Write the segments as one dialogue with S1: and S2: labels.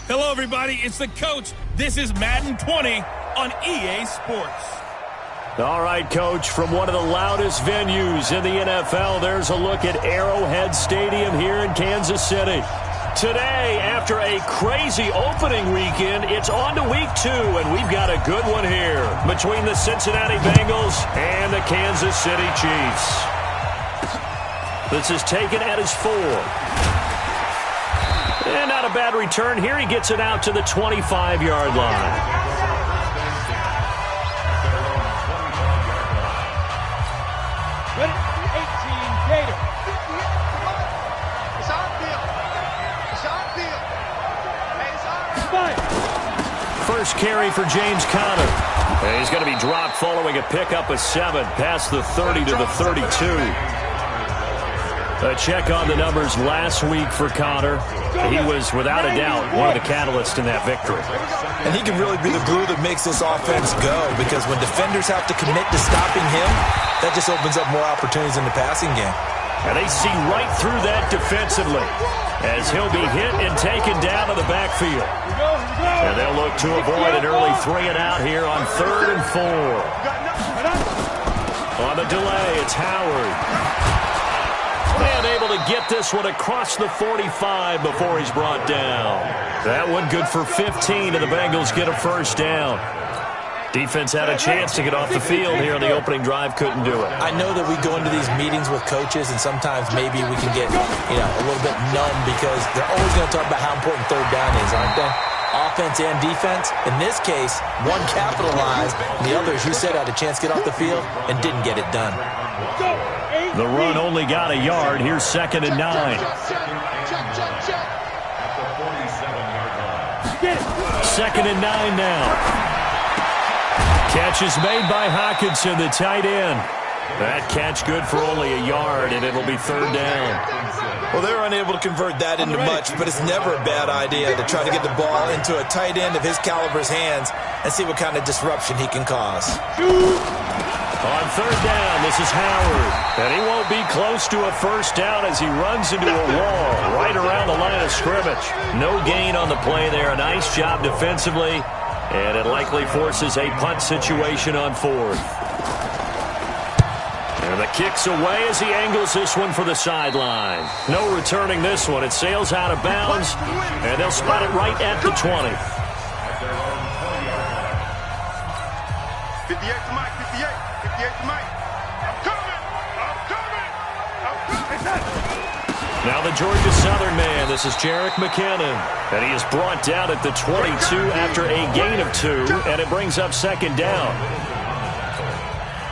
S1: Hello, everybody. It's the coach. This is Madden 20 on EA Sports.
S2: All right, Coach, from one of the loudest venues in the NFL, there's a look at Arrowhead Stadium here in Kansas City. Today, after a crazy opening weekend, it's on to week 2, and we've got a good one here between the Cincinnati Bengals and the Kansas City Chiefs. This is taken at his 4. And not a bad return here. He gets it out to the 25-yard line.
S3: Ready? 18, Gator. It's on field. It's on field. Hey, it's on.
S2: First carry for James Conner. And he's going to be dropped following a pickup of 7 past the 30 to the 32. A check on the numbers last week for Conner. He was, without a doubt, one of the catalysts in that victory.
S4: And he can really be the glue that makes this offense go, because when defenders have to commit to stopping him, that just opens up more opportunities in the passing game.
S2: And they see right through that defensively as he'll be hit and taken down to the backfield. And they'll look to avoid an early 3-and-out here on 3rd and 4. On the delay, it's Howard. And able to get this one across the 45 before he's brought down. That one good for 15, and the Bengals get a first down. Defense had a chance to get off the field here on the opening drive, couldn't do it.
S4: I know that we go into these meetings with coaches, and sometimes maybe we can get, a little bit numb because they're always going to talk about how important 3rd down is, aren't they? Offense and defense. In this case, one capitalized, and the other, as you said, had a chance to get off the field and didn't get it done.
S2: The run only got a yard. Here's 2nd and 9. 2nd and 9 now. Catch is made by Hockenson, the tight end. That catch good for only a yard, and it'll be 3rd down.
S4: Well, they were unable to convert that into much, but it's never a bad idea to try to get the ball into a tight end of his caliber's hands and see what kind of disruption he can cause.
S2: On 3rd down, this is Howard. And he won't be close to a first down as he runs into a wall right around the line of scrimmage. No gain on the play there. A nice job defensively. And it likely forces a punt situation on 4th. And the kick's away as he angles this one for the sideline. No returning this one. It sails out of bounds, and they'll spot it right at the 20.
S3: 58 to Mike, 58. 58 to Mike. I'm coming.
S2: Now the Georgia Southern man. This is Jerick McKinnon. And he is brought down at the 22 after a gain of 2, and it brings up 2nd down.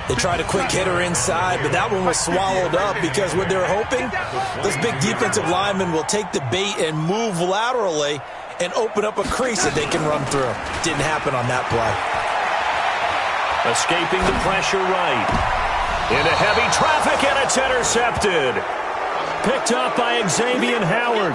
S4: They tried a quick hitter inside, but that one was swallowed up because what they're hoping, those big defensive linemen will take the bait and move laterally and open up a crease that they can run through. Didn't happen on that play.
S2: Escaping the pressure right. Into heavy traffic, and it's intercepted. Picked up by Xavier Howard.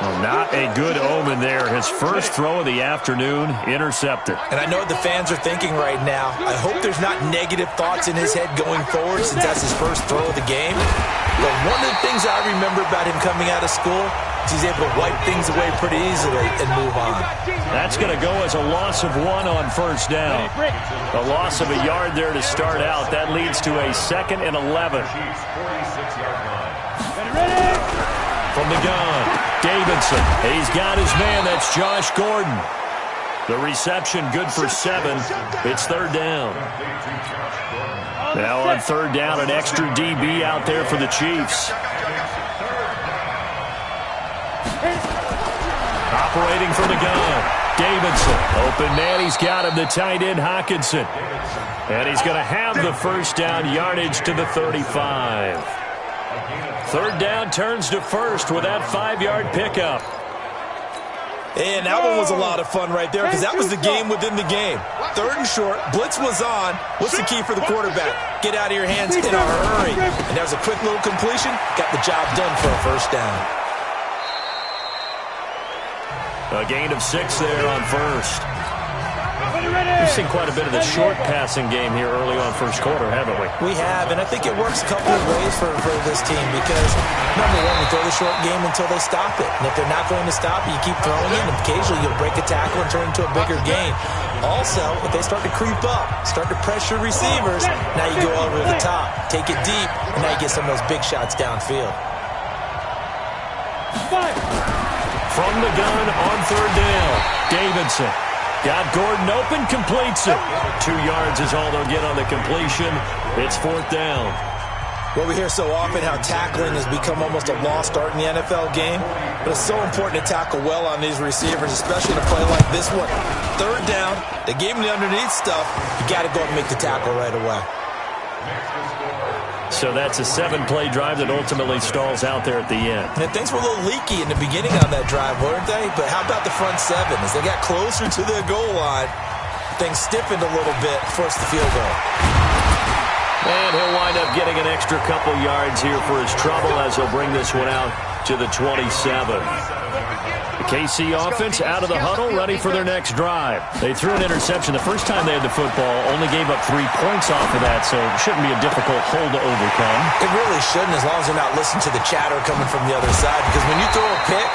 S2: Well, not a good omen there. His first throw of the afternoon, intercepted.
S4: And I know what the fans are thinking right now. I hope there's not negative thoughts in his head going forward since that's his first throw of the game. But one of the things I remember about him coming out of school is he's able to wipe things away pretty easily and move on.
S2: That's going to go as a loss of 1 on first down. A loss of a yard there to start out. That leads to a 2nd and 11. From the gun, Davidson. He's got his man. That's Josh Gordon. The reception good for 7. It's 3rd down. Now on 3rd down, an extra DB out there for the Chiefs. Operating from the gun, Davidson. Open man, he's got him, the tight end Hockenson. And he's going to have the first down, yardage to the 35. 3rd down turns to 1st with that 5-yard pickup.
S4: And that one was a lot of fun right there because that was the game within the game. 3rd and short, blitz was on. What's the key for the quarterback? Get out of your hands in a hurry. And that was a quick little completion. Got the job done for a first down.
S2: A gain of 6 there on 1st. We've seen quite a bit of the short passing game here early on first quarter, haven't we?
S4: We have, and I think it works a couple of ways for this team because, number one, you throw the short game until they stop it. And if they're not going to stop it, you keep throwing it, and occasionally you'll break a tackle and turn it into a bigger gain. Also, if they start to creep up, start to pressure receivers, now you go over the top, take it deep, and now you get some of those big shots downfield.
S2: From the gun on third down, Davidson. Got Gordon open, completes it. 2 yards is all they'll get on the completion. It's fourth down.
S4: Well, we hear so often how tackling has become almost a lost art in the NFL game, but it's so important to tackle well on these receivers, especially in a play like this one. Third down, they gave him the underneath stuff. You got to go and make the tackle right away.
S2: So that's a 7-play drive that ultimately stalls out there at the end.
S4: And things were a little leaky in the beginning on that drive, weren't they? But how about the front seven? As they got closer to their goal line, things stiffened a little bit, forced the field goal.
S2: And he'll wind up getting an extra couple yards here for his trouble as he'll bring this one out to the 27. The KC offense out of the huddle, ready for their next drive. They threw an interception the first time they had the football, only gave up 3 points off of that, so it shouldn't be a difficult hole to overcome.
S4: It really shouldn't, as long as they're not listening to the chatter coming from the other side, because when you throw a pick,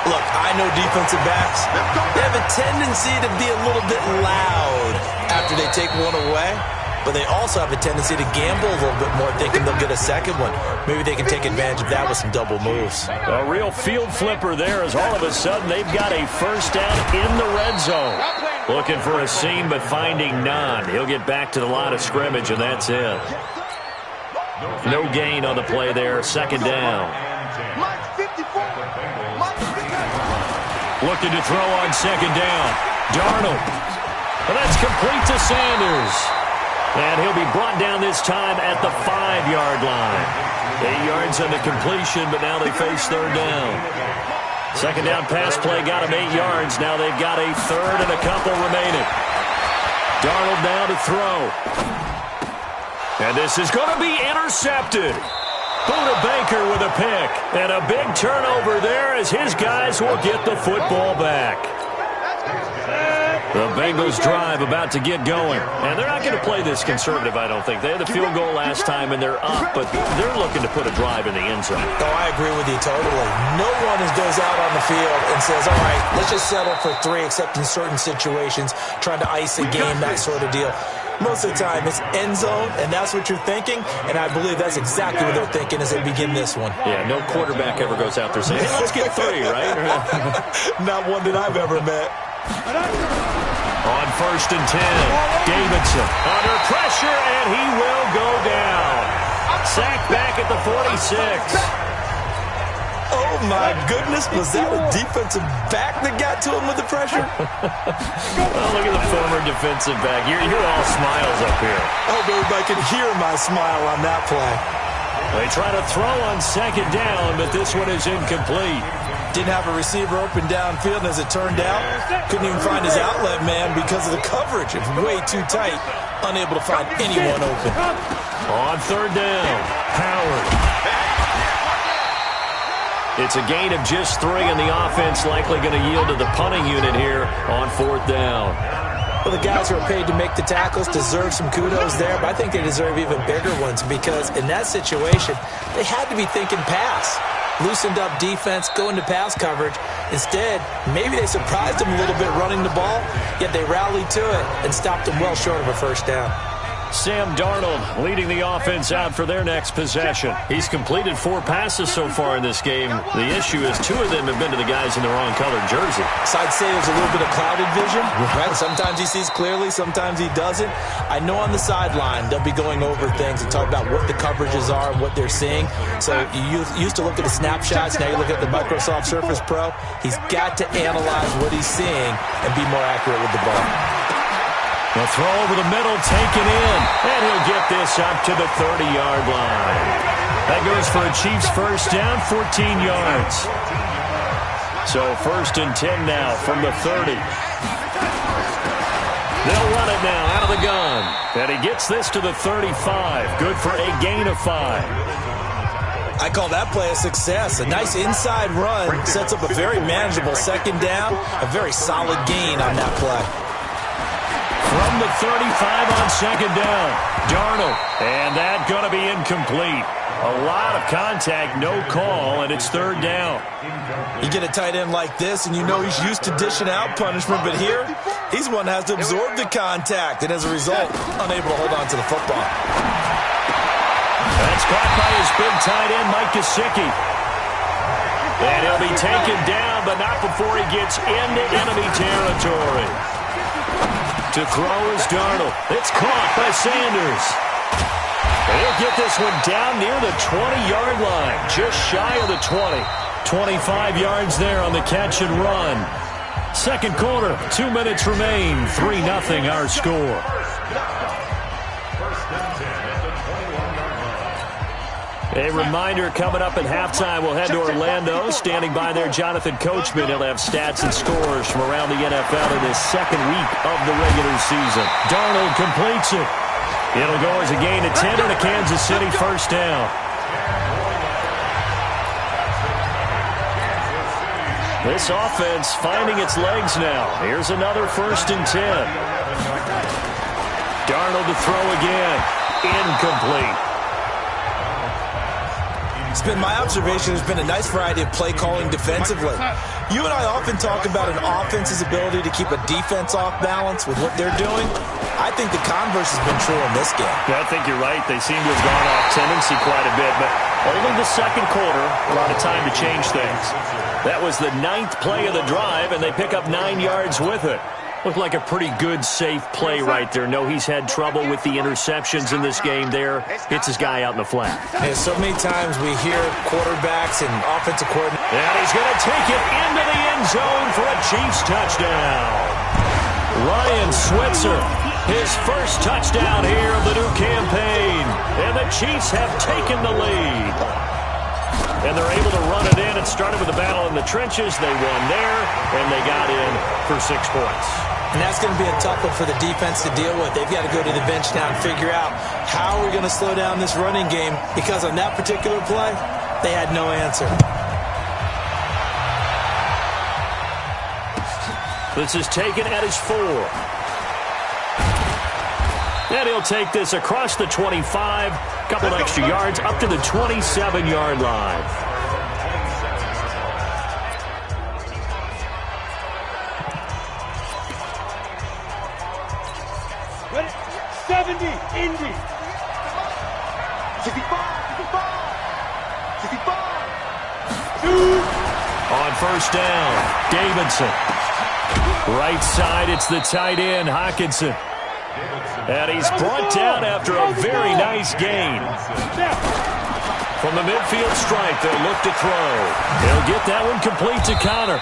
S4: look, I know defensive backs, they have a tendency to be a little bit loud after they take one away. But they also have a tendency to gamble a little bit more, thinking they'll get a second one. Maybe they can take advantage of that with some double moves.
S2: A real field flipper there as all of a sudden they've got a first down in the red zone. Looking for a seam but finding none. He'll get back to the line of scrimmage, and that's it. No gain on the play there. Second down. Looking to throw on second down. Darnold. And that's complete to Sanders. And he'll be brought down this time at the 5-yard line. 8 yards on the completion, but now they face third down. Second down pass play got him 8 yards. Now they've got a third and a couple remaining. Darnold now to throw. And this is going to be intercepted. Buda Baker with a pick. And a big turnover there as his guys will get the football back. The Bengals drive about to get going. And they're not going to play this conservative, I don't think. They had the field goal last time, and they're up, but they're looking to put a drive in the end zone.
S4: Oh, I agree with you totally. No one goes out on the field and says, all right, let's just settle for 3, except in certain situations, trying to ice a game, that sort of deal. Most of the time, it's end zone, and that's what you're thinking, and I believe that's exactly what they're thinking as they begin this one.
S2: Yeah, no quarterback ever goes out there saying, hey, let's get 3, right?
S4: Not one that I've ever met.
S2: On first and 10, Davidson under pressure, and he will go down. Sacked back at the 46.
S4: Oh, my goodness. Was that a defensive back that got to him with the pressure?
S2: Well, look at the former defensive back. You're all smiles up here.
S4: I hope everybody can hear my smile on that play.
S2: They try to throw on second down, but this one is incomplete.
S4: Didn't have a receiver open downfield, and as it turned out, couldn't even find his outlet man because of the coverage. It's way too tight, unable to find anyone open.
S2: On third down, Howard. It's a gain of just 3, and the offense likely going to yield to the punting unit here on fourth down.
S4: Well, the guys who are paid to make the tackles deserve some kudos there, but I think they deserve even bigger ones because in that situation, they had to be thinking pass. Loosened up defense, going to pass coverage. Instead, maybe they surprised him a little bit running the ball, yet they rallied to it and stopped him well short of a first down.
S2: Sam Darnold leading the offense out for their next possession. He's completed 4 passes so far in this game. The issue is 2 of them have been to the guys in the wrong colored jersey.
S4: So I'd say there's a little bit of clouded vision. Right? Sometimes he sees clearly, sometimes he doesn't. I know on the sideline they'll be going over things and talk about what the coverages are and what they're seeing. So you used to look at the snapshots, now you look at the Microsoft Surface Pro. He's got to analyze what he's seeing and be more accurate with the ball.
S2: The throw over the middle, taken in, and he'll get this up to the 30-yard line. That goes for a Chiefs first down, 14 yards. So first and 10 now from the 30. They'll run it now out of the gun. And he gets this to the 35. Good for a gain of 5.
S4: I call that play a success. A nice inside run sets up a very manageable second down, a very solid gain on that play.
S2: From the 35 on second down. Darnold. And that's going to be incomplete. A lot of contact, no call, and it's third down.
S4: You get a tight end like this, and you know he's used to dishing out punishment, but here, he's one that has to absorb the contact, and as a result, unable to hold on to the football.
S2: That's caught by his big tight end, Mike Gesicki. And he'll be taken down, but not before he gets into enemy territory. To throw is Darnold. It's caught by Sanders. He'll get this one down near the 20-yard line, just shy of the 20. 25 yards there on the catch and run. Second quarter, 2 minutes remain. 3-0 our score. A reminder, coming up at halftime, we'll head to Orlando. Standing by there, Jonathan Coachman. He'll have stats and scores from around the NFL in this second week of the regular season. Darnold completes it. It'll go as a gain of 10 and a Kansas City first down. This offense finding its legs now. Here's another 1st and 10. Darnold to throw again. Incomplete.
S4: It's been my observation there's been a nice variety of play calling defensively. You and I often talk about an offense's ability to keep a defense off balance with what they're doing. I think the converse has been true in this game.
S2: Yeah, I think you're right. They seem to have gone off tendency quite a bit, but only the second quarter, a lot of time to change things. That was the 9th play of the drive, and they pick up 9 yards with it. Looked like a pretty good, safe play right there. No, he's had trouble with the interceptions in this game there. Hits his guy out in the flat.
S4: And so many times we hear quarterbacks and offensive coordinators.
S2: And he's going to take it into the end zone for a Chiefs touchdown. Ryan Switzer, his first touchdown here of the new campaign. And the Chiefs have taken the lead. And they're able to run it in. It started with a battle in the trenches. They won there, and they got in for 6 points.
S4: And that's going to be a tough one for the defense to deal with. They've got to go to the bench now and figure out how we're going to slow down this running game, because on that particular play, they had no answer.
S2: This is taken at his 4. And he'll take this across the 25, couple of extra yards, up to the 27-yard line.
S3: Ready? 70, Indy. 65.
S2: On first down, Davidson. Right side, it's the tight end, Hockenson. And he's brought down after a very nice gain. From the midfield stripe, they'll look to throw. He'll get that one complete to Connor.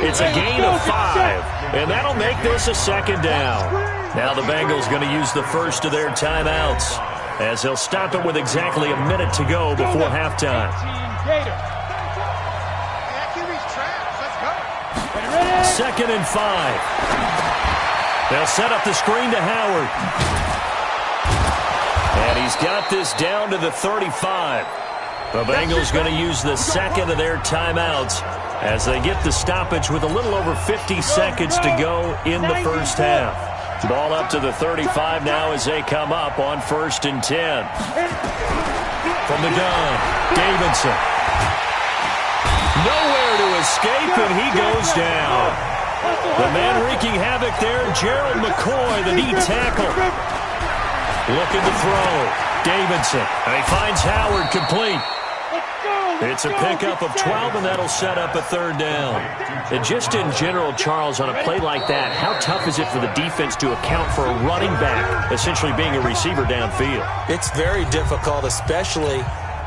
S2: It's a gain of 5, and that'll make this a second down. Now the Bengals going to use the first of their timeouts, as they'll stop it with exactly a minute to go before halftime. Second and 5. They'll set up the screen to Howard. And he's got this down to the 35. The Bengals going to use the second of their timeouts as they get the stoppage with a little over 50 seconds to go in the first half. Ball up to the 35 now as they come up on 1st and 10. From the gun, Davidson. Nowhere to escape, and he goes down. The man wreaking havoc there, Gerald McCoy, the knee tackle. Looking to throw. Davidson. And he finds Howard complete. It's a pickup of 12, and that'll set up a third down. And just in general, Charles, on a play like that, how tough is it for the defense to account for a running back essentially being a receiver downfield?
S4: It's very difficult, especially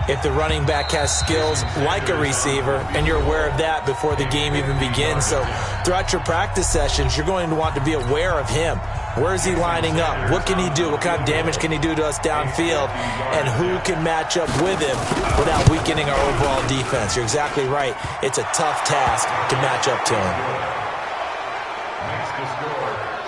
S4: if the running back has skills like a receiver, and you're aware of that before the game even begins. So throughout your practice sessions, you're going to want to be aware of him. Where is he lining up? What can he do? What kind of damage can he do to us downfield? And who can match up with him without weakening our overall defense? You're exactly right. It's a tough task to match up to him.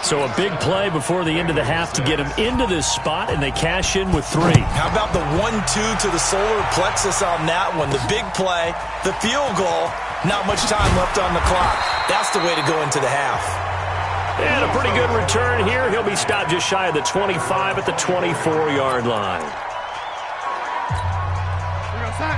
S2: So a big play before the end of the half to get him into this spot, and they cash in with 3.
S4: How about the 1-2 to the solar plexus on that one? The big play, the field goal, not much time left on the clock. That's the way to go into the half.
S2: And a pretty good return here. He'll be stopped just shy of the 25 at the 24-yard line.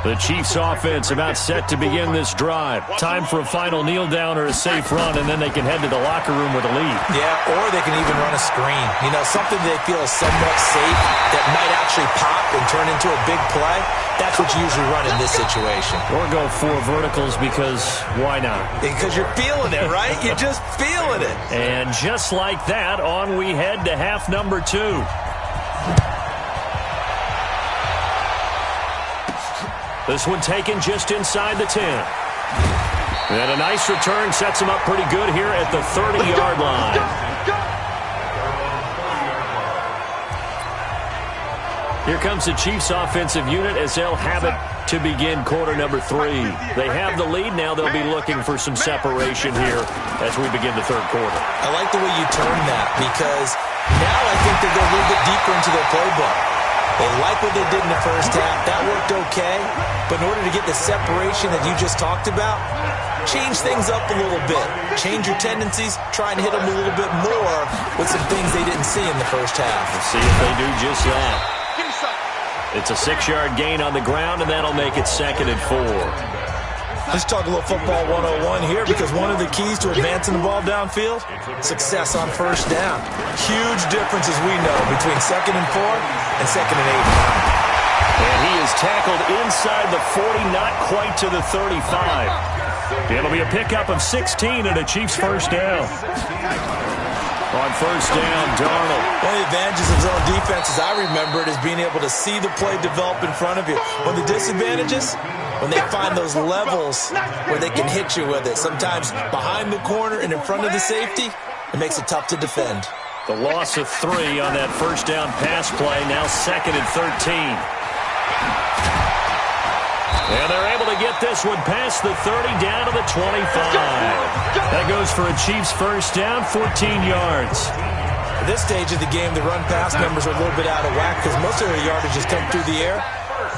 S2: The Chiefs offense about set to begin this drive. Time for a final kneel down or a safe run, and then they can head to the locker room with a lead.
S4: Yeah, or they can even run a screen. You know, something they feel is somewhat safe that might actually pop and turn into a big play. That's what you usually run in this situation.
S2: Or go 4 verticals because why not?
S4: Because you're feeling it, right? You're just feeling it.
S2: And just like that, on we head to half number 2. This one taken just inside the 10. And a nice return sets him up pretty good here at the 30-yard line. Here comes the Chiefs offensive unit as they'll have it to begin quarter number 3. They have the lead. Now they'll be looking for some separation here as we begin the third quarter.
S4: I like the way you turn that because now I think they go a little bit deeper into their playbook. They like what they did in the first half. That worked okay. But in order to get the separation that you just talked about, change things up a little bit. Change your tendencies. Try and hit them a little bit more with some things they didn't see in the first half.
S2: We'll see if they do just that. It's a 6-yard gain on the ground, and that'll make it 2nd and 4.
S4: Let's talk a little football 101 here because one of the keys to advancing the ball downfield, success on first down. Huge difference, as we know, between 2nd and 4 and 2nd and 8 and 9.
S2: And he is tackled inside the 40, not quite to the 35. It'll be a pickup of 16 and a Chiefs first down. On first down, Darnold.
S4: One of the advantages of zone defense, as I remember it, is being able to see the play develop in front of you. One of the disadvantages, when they find those levels where they can hit you with it. Sometimes behind the corner and in front of the safety, it makes it tough to defend.
S2: The loss of 3 on that first down pass play, now 2nd and 13. And they're able to get this one past the 30 down to the 25. That goes for a Chiefs first down, 14 yards.
S4: At this stage of the game, the run-pass numbers are a little bit out of whack because most of their yardage has come through the air.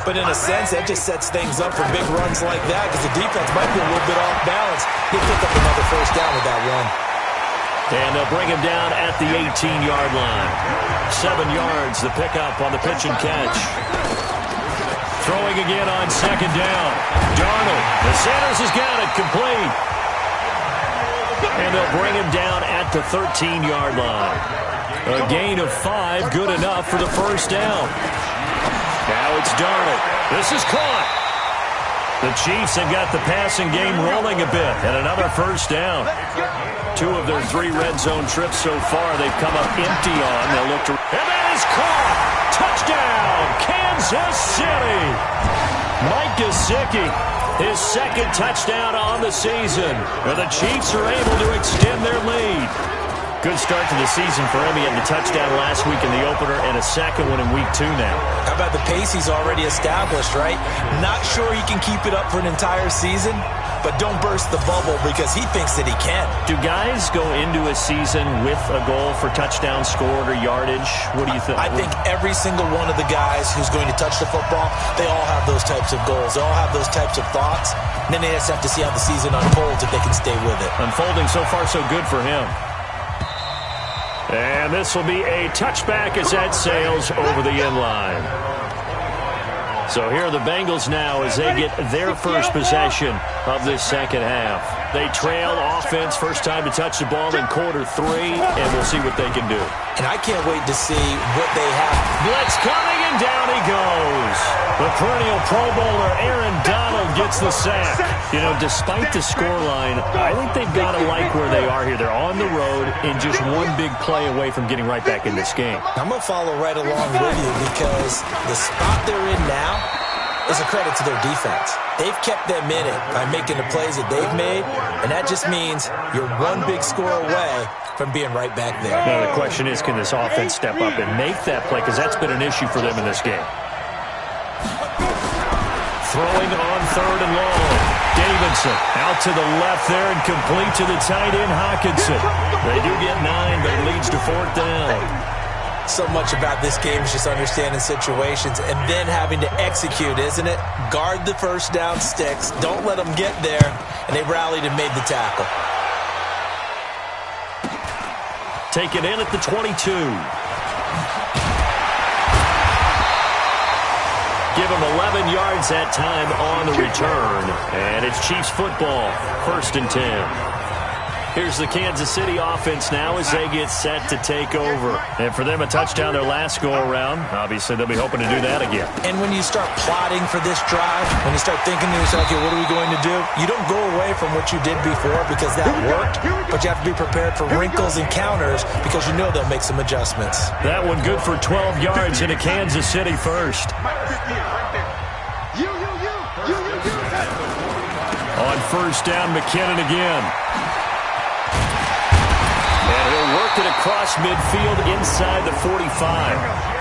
S4: But in a sense, that just sets things up for big runs like that because the defense might be a little bit off balance. He'll pick up another first down with that run.
S2: And they'll bring him down at the 18-yard line. 7 yards, the pickup on the pitch and catch. Throwing again on 2nd down. Darnold. The Sanders has got it complete. And they'll bring him down at the 13-yard line. A gain of 5, good enough for the first down. Now it's Darnold. This is caught. The Chiefs have got the passing game rolling a bit. And another first down. 2 of their 3 red zone trips so far they've come up empty on. They'll look to... And that is caught! Touchdown, Kansas City! Mike Gesicki, his 2nd touchdown on the season. And the Chiefs are able to extend their lead. Good start to the season for him. He had the touchdown last week in the opener and a 2nd one in week 2 now.
S4: How about the pace he's already established, right? Not sure he can keep it up for an entire season, but don't burst the bubble because he thinks that he can.
S2: Do guys go into a season with a goal for touchdown scored or yardage? What do you think?
S4: I think every single one of the guys who's going to touch the football, they all have those types of goals. They all have those types of thoughts. And then they just have to see how the season unfolds if they can stay with it.
S2: Unfolding so far so good for him. And this will be a touchback as that sails over the end line. So here are the Bengals now as they get their first possession of this second half. They trail offense, first time to touch the ball in quarter 3, and we'll see what they can do.
S4: And I can't wait to see what they have.
S2: Blitz coming, and down he goes. The perennial Pro Bowler Aaron Donald gets the sack. You know, despite the scoreline, I think they've got to like where they are here. They're on the road and just one big play away from getting right back in this game.
S4: I'm going to follow right along with you because the spot they're in now is a credit to their defense. They've kept them in it by making the plays that they've made, and that just means you're one big score away from being right back there.
S2: Now the question is, can this offense step up and make that play? Because that's been an issue for them in this game. Throwing on 3rd and long. Davidson out to the left there and complete to the tight end, Hawkinson. They do get 9, but it leads to 4th down.
S4: So much about this game is just understanding situations and then having to execute, isn't it? Guard the first down sticks. Don't let them get there. And they rallied and made the tackle.
S2: taken in at the 22. Give him 11 yards that time on the return. And it's Chiefs football, 1st and 10. Here's the Kansas City offense now as they get set to take over. And for them, a touchdown their last go-around. Obviously, they'll be hoping to do that again.
S4: And when you start plotting for this drive, when you start thinking to yourself, okay, what are we going to do? You don't go away from what you did before because that worked, but you have to be prepared for wrinkles and counters because you know they'll make some adjustments.
S2: That one good for 12 yards into Kansas City first. On 1st down, McKinnon again. And he'll work it across midfield inside the 45.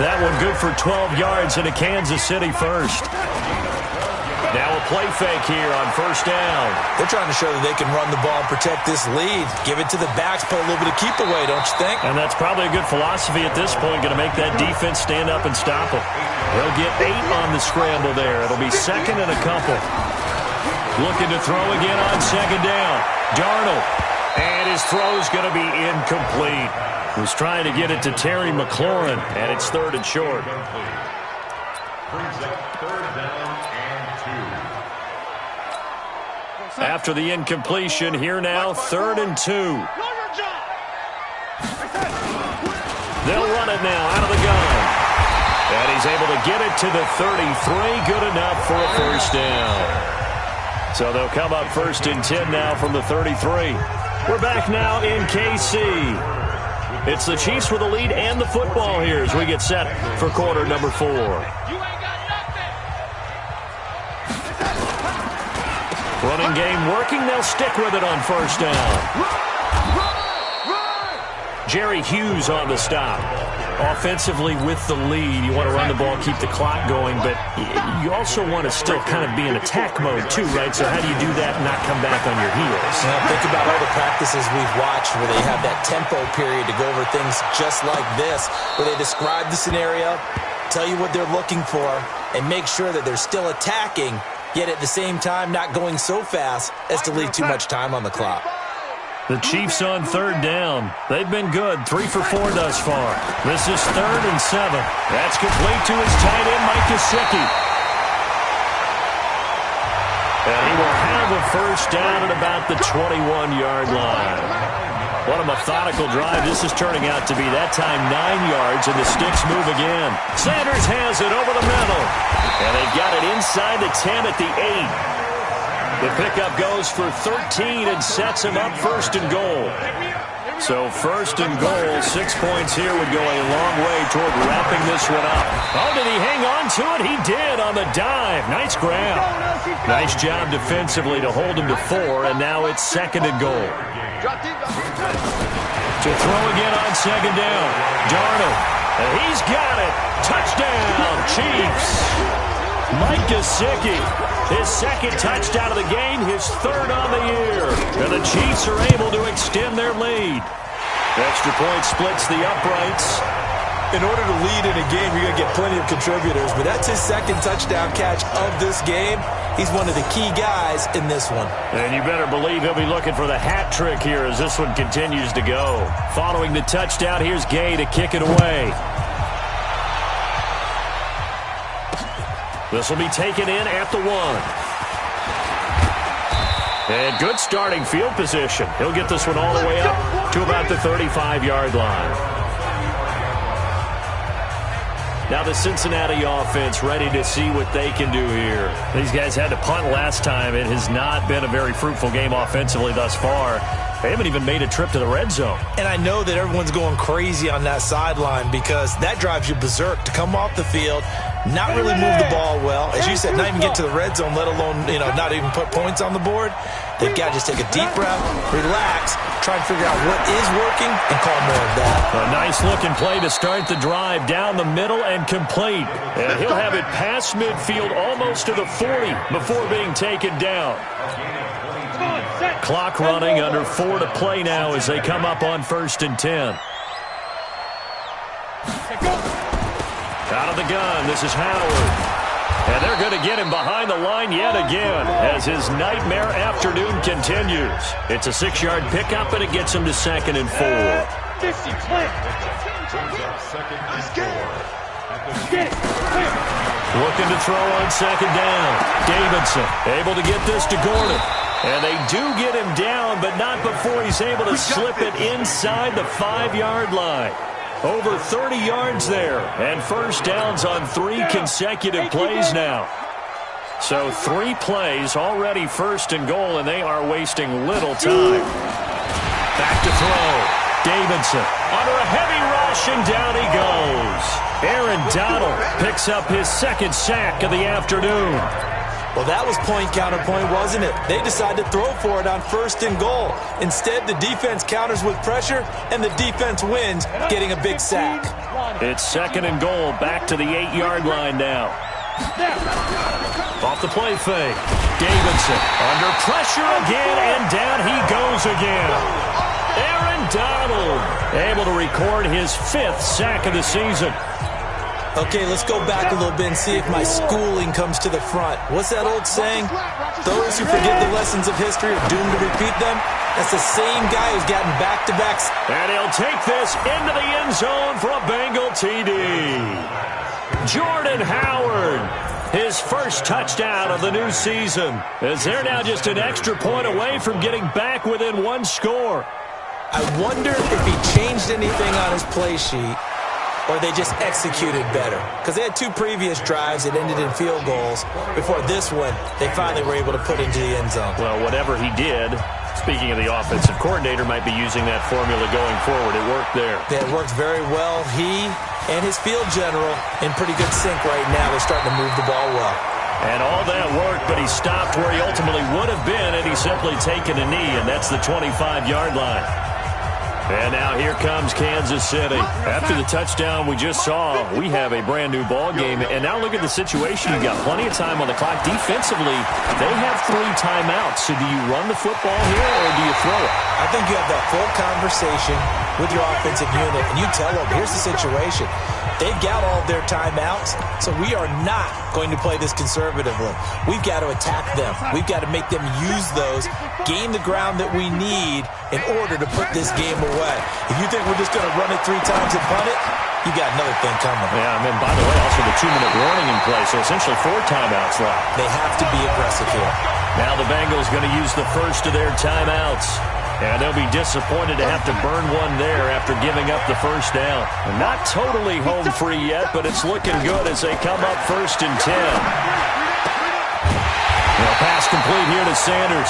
S2: That one good for 12 yards into Kansas City first. Now a play fake here on 1st down.
S4: They're trying to show that they can run the ball and protect this lead. Give it to the backs, put a little bit of keep away, don't you think?
S2: And that's probably a good philosophy at this point, going to make that defense stand up and stop them. They'll get 8 on the scramble there. It'll be 2nd and a couple. Looking to throw again on 2nd down. Darnold. And his throw's going to be incomplete. Was trying to get it to Terry McLaurin, and it's 3rd and short. After the incompletion, here now, 3rd and 2. They'll run it now out of the gun. And he's able to get it to the 33. Good enough for a 1st down. So they'll come up 1st and 10 now from the 33. We're back now in KC. It's the Chiefs with the lead and the football here as we get set for quarter number 4. Running game working. They'll stick with it on 1st down. Jerry Hughes on the stop. Offensively with the lead, you want to run the ball, keep the clock going, but you also want to still kind of be in attack mode too, right? So how do you do that and not come back on your heels?
S4: Now, think about all the practices we've watched where they have that tempo period to go over things just like this, where they describe the scenario, tell you what they're looking for, and make sure that they're still attacking, yet at the same time not going so fast as to leave too much time on the clock.
S2: The Chiefs on 3rd down. They've been good. 3 for 4 thus far. This is 3rd and 7. That's complete to his tight end, Mike Gesicki. And he will have a 1st down at about the 21-yard line. What a methodical drive this is turning out to be. That time 9 yards, and the sticks move again. Sanders has it over the middle. And they've got it inside the 10 at the 8. The pickup goes for 13 and sets him up 1st and goal. So 1st and goal, 6 points here would go a long way toward wrapping this one up. Oh, did he hang on to it? He did on the dive. Nice grab. Nice job defensively to hold him to 4, and now it's 2nd and goal. To throw again on 2nd down. Darnold. And he's got it. Touchdown, Chiefs. Mike Gesicki, his 2nd touchdown of the game, his 3rd on the year. And the Chiefs are able to extend their lead. Extra point splits the uprights.
S4: In order to lead in a game, you're going to get plenty of contributors, but that's his 2nd touchdown catch of this game. He's one of the key guys in this one.
S2: And you better believe he'll be looking for the hat trick here as this one continues to go. Following the touchdown, here's Gay to kick it away. This will be taken in at the 1. And good starting field position. He'll get this one all the way up to about the 35-yard line. Now the Cincinnati offense ready to see what they can do here. These guys had to punt last time. It has not been a very fruitful game offensively thus far. They haven't even made a trip to the red zone. And I know that everyone's going crazy on that sideline because that drives you berserk to come off the field, not really move the ball well. As you said, not even get to the red zone, let alone, not even put points on the board. They've got to just take a deep breath, relax, try and figure out what is working, and call more of that. A nice-looking play to start the drive down the middle and complete. And he'll have it past midfield almost to the 40 before being taken down. Clock running, under 4 to play now as they come up on 1st and 10. Out of the gun, this is Howard. And they're going to get him behind the line yet again as his nightmare afternoon continues. It's a 6-yard pickup, and it gets him to 2nd and 4. Looking to throw on second down. Davidson able to get this to Gordon. And they do get him down, but not before he's able to slip it inside the 5-yard line. Over 30 yards there, and first downs on 3 consecutive plays now. So 3 plays, already first and goal, and they are wasting little time. Back to throw. Davidson under a heavy rush, and down he goes. Aaron Donald picks up his 2nd sack of the afternoon.
S4: Well, that was point counterpoint, wasn't it? They decided to throw for it on 1st and goal. Instead, the defense counters with pressure, and the defense wins, getting a big sack.
S2: It's 2nd and goal, back to the 8-yard line now. Off the play fake. Davidson under pressure again, and down he goes again. Aaron Donald able to record his 5th sack of the season.
S4: Okay, let's go back a little bit and see if my schooling comes to the front. What's that old saying? Those who forget the lessons of history are doomed to repeat them. That's the same guy who's gotten back-to-backs.
S2: And he'll take this into the end zone for a Bengal TD. Jordan Howard, his first touchdown of the new season, as they're now just an extra point away from getting back within 1 score.
S4: I wonder if he changed anything on his play sheet, or they just executed better. Because they had 2 previous drives that ended in field goals. Before this one, they finally were able to put into the end zone.
S2: Well, whatever he did, speaking of the offensive coordinator, might be using that formula going forward. It worked there.
S4: Yeah, it worked very well. He and his field general in pretty good sync right now. They're starting to move the ball well.
S2: And all that worked, but he stopped where he ultimately would have been, and he's simply taken a knee, and that's the 25-yard line. And now here comes Kansas City. After the touchdown we just saw, we have a brand-new ball game. And now look at the situation. You've got plenty of time on the clock. Defensively, they have 3 timeouts. So do you run the football here, or do you throw it?
S4: I think you have that full conversation with your offensive unit, and you tell them, here's the situation. They've got all of their timeouts, so we are not going to play this conservatively. We've got to attack them. We've got to make them use those, gain the ground that we need in order to put this game away. If you think we're just going to run it 3 times and punt it, you got another thing coming.
S2: Yeah, and then, by the way, also the 2-minute warning in play, so essentially 4 timeouts left.
S4: They have to be aggressive here.
S2: Now the Bengals going to use the first of their timeouts. And they'll be disappointed to have to burn one there after giving up the first down. And not totally home free yet, but it's looking good as they come up 1st and 10. Now pass complete here to Sanders.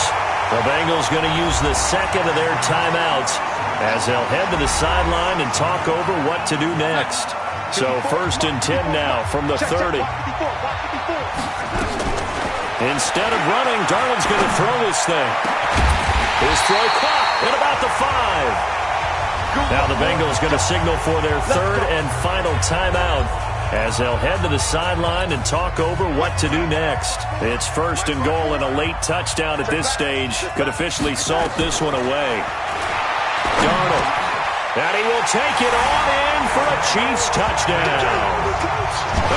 S2: The Bengals going to use the 2nd of their timeouts as they'll head to the sideline and talk over what to do next. So 1st and 10 now from the 30. Instead of running, Darnold's going to throw this thing. His throw caught at about the 5. Now the Bengals going to signal for their 3rd and final timeout as they'll head to the sideline and talk over what to do next. It's 1st and goal, and a late touchdown at this stage could officially salt this one away. Darnold, and he will take it on in for a Chiefs touchdown.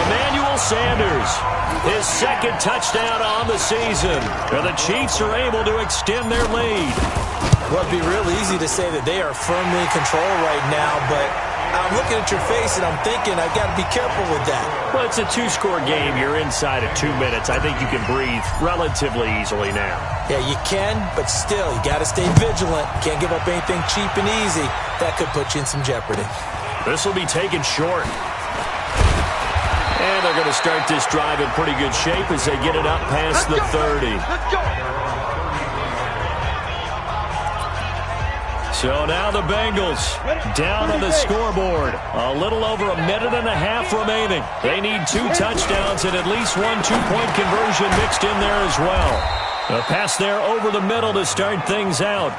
S2: Emmanuel Sanders, his 2nd touchdown on the season. And the Chiefs are able to extend their lead.
S4: Well, it'd be real easy to say that they are firmly in control right now, but I'm looking at your face and I'm thinking I've got to be careful with that.
S2: Well, it's a 2-score game. You're inside of 2 minutes. I think you can breathe relatively easily now.
S4: Yeah, you can, but still, you got to stay vigilant. Can't give up anything cheap and easy. That could put you in some jeopardy.
S2: This will be taken short. And they're going to start this drive in pretty good shape as they get it up past the 30. So now the Bengals down on the scoreboard. A little over a minute and a half remaining. They need 2 touchdowns and at least 1 2-point conversion mixed in there as well. A pass there over the middle to start things out.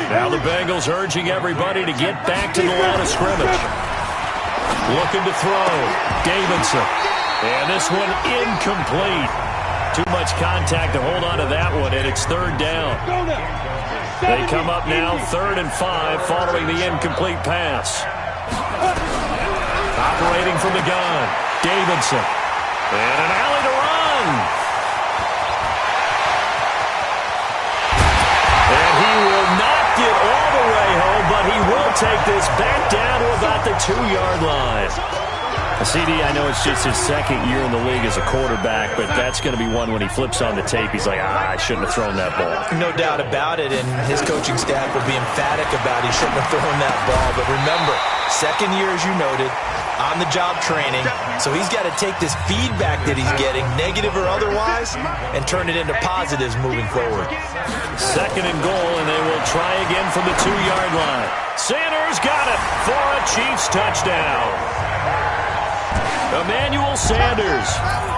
S2: Now the Bengals urging everybody to get back to the line of scrimmage. Looking to throw. Davidson. And this one incomplete. Too much contact to hold on to that one, and it's 3rd down. They come up now 3rd and 5 following the incomplete pass. Operating from the gun. Davidson. And an alley to run. And he will not get all the way home, but he will take this back down to about the 2-yard line.
S5: CD, I know it's just his second year in the league as a quarterback, but that's going to be one when he flips on the tape. He's like, I shouldn't have thrown that ball.
S4: No doubt about it, and his coaching staff will be emphatic about he shouldn't have thrown that ball. But remember, second year, as you noted, on-the-job training, so he's got to take this feedback that he's getting, negative or otherwise, and turn it into positives moving forward.
S2: Second and goal, and they will try again from the 2-yard line. Sanders got it for a Chiefs touchdown. Emmanuel Sanders,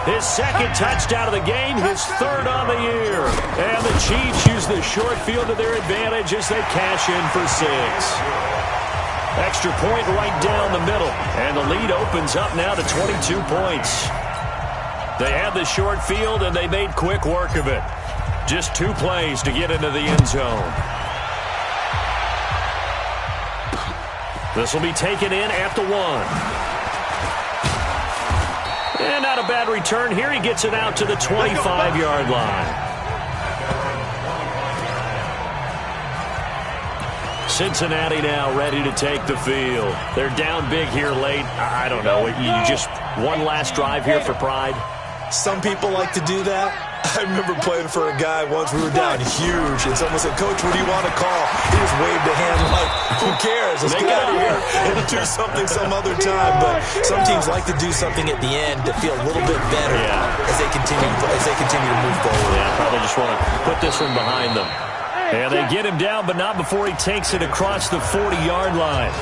S2: his second touchdown of the game, his third on the year. And the Chiefs use the short field to their advantage as they cash in for 6. Extra point right down the middle, and the lead opens up now to 22 points. They had the short field, and they made quick work of it. Just 2 plays to get into the end zone. This will be taken in at the 1. And not a bad return here. He gets it out to the 25-yard line. Cincinnati now ready to take the field. They're down big here late. I don't know. You just one last drive here for pride?
S4: Some people like to do that. I remember playing for a guy once. We were down huge, and someone said, "Coach, what do you want to call?" He just waved a hand like, "Who cares? Let's get out of here and do something some other time." But some teams like to do something at the end to feel a little bit better as they continue to move forward.
S2: Yeah, probably just want to put this one behind them. And they get him down, but not before he takes it across the 40-yard line.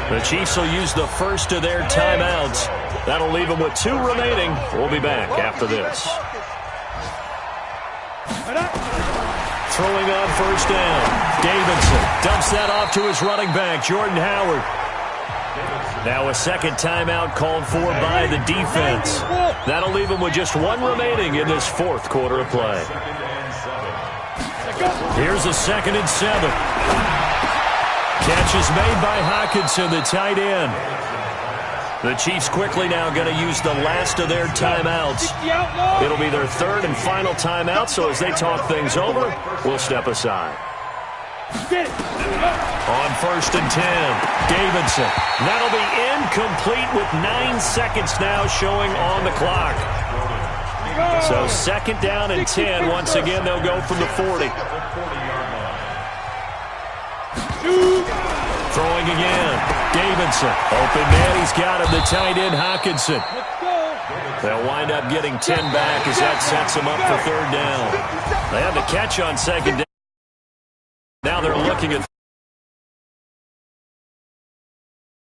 S2: The Chiefs will use the first of their timeouts. That'll leave them with 2 remaining. We'll be back after this. Throwing on first down. Davidson dumps that off to his running back, Jordan Howard. Now a second timeout called for by the defense. That'll leave him with just 1 remaining in this 4th quarter of play. Here's a 2nd and 7. Catch is made by Hockenson, the tight end. The Chiefs quickly now going to use the last of their timeouts. It'll be their 3rd and final timeout, so as they talk things over, we'll step aside. On 1st and 10, Davidson. That'll be incomplete with 9 seconds now showing on the clock. So 2nd down and 10. Once again, they'll go from the 40. Throwing again. Davidson. Open man. He's got him. The tight end, Hockenson. They'll wind up getting 10 back as that sets them up for 3rd down. They had the catch on 2nd down. Now they're looking at